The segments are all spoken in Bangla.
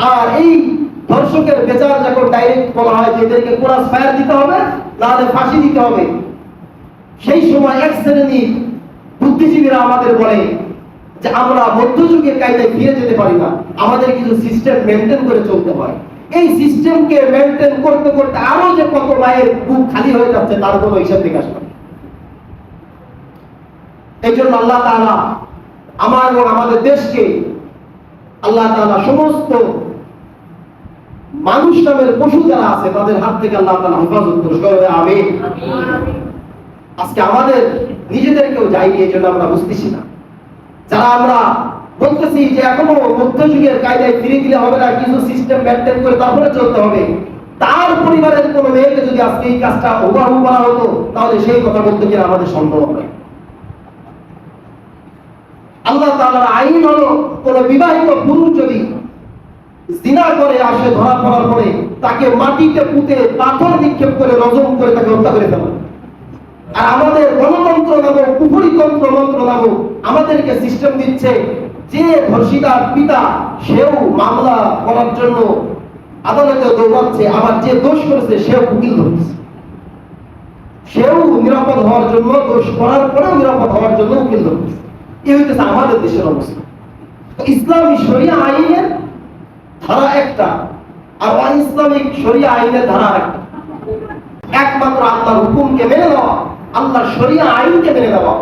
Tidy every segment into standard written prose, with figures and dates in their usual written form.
আর এই ধর্ষকের বিচার যখন ডাইরেক্ট বলা হয় যে এদেরকে ক্রস ফায়ার দিতে হবে, নাহলে ফাঁসি দিতে হবে, সেই সময় এক শ্রেণীর বুদ্ধিজীবীরা আমাদের বলে যে আমরা মধ্যযুগের কায়দায় ফিরে যেতে পারি না, আমাদের কিছু সিস্টেম মেনটেন করে চলতে হয়। এই সিস্টেমকে মেনটেন করতে করতে আরো যে কত মায়ের বুক খালি হয়ে যাচ্ছে তার কোনো হিসাব নিকাশ নেই। এই জন্য আল্লাহ তাআলা আমার এবং আমাদের দেশকে আল্লাহ তাআলা সমস্ত মানুষ নামের পশু যারা আছে তাদের হাত থেকে আল্লাহ তাআলা হেফাজত করুন, আমিন। আজকে আমাদের নিজেদেরকেও যায়নি, এই জন্য আমরা বুঝতেছি না। যারা আমরা বলতেছি যে এখনো মধ্যযুগের কায়দায় ফিরে গেলে হবে না, কিছু সিস্টেম মেনটেন করে তারপরে চলতে হবে, তার পরিবারের কোনো মেয়েকে যদি আজকে এই কাজটা হুবহু করা হতো তাহলে সেই কথা বলতে গেলে আমাদের সম্ভব হবে। আল্লাহ তাআলার আইন হলো কোন বিবাহিত পুরুষ যদি জিনা করে আসে ধরা পড়ার পরে তাকে মাটিতে পুঁতে পাথর নিক্ষেপ করে রজম করে তাকে হত্যা করে ফেলা। আর আমাদের গণতন্ত্র নামক কুফরিতন্ত্র মন্ত্র নামক আমাদেরকে সিস্টেম দিচ্ছে যে ধর্ষিতার পিতা সেও মামলা করার জন্য আদালতে দৌড়াচ্ছে, আবার যে দোষ করেছে সেও উকিল ধরছে, সেও নিরাপদ হওয়ার জন্য, দোষ করার পরেও নিরাপদ হওয়ার জন্য উকিল ধরছে। এই হইতেছে আমাদের দেশের অবস্থা। ইসলামী শরিয়া আইনের ধারা একটা আর অইসলামিক শরিয়া আইনের ধারা একটা। একমাত্র আল্লাহর হুকুমকে মেনে নেওয়া, আল্লাহর শরিয়া আইনকে মেনে নেওয়া।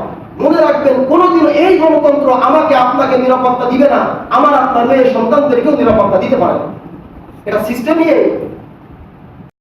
মনে রাখবেন, কোনদিন এই গণতন্ত্র আমাকে আপনাকে নিরাপত্তা দিবে না, আমার আপনার মেয়ে সন্তানদেরকেও নিরাপত্তা দিতে পারে না। এটা সিস্টেমই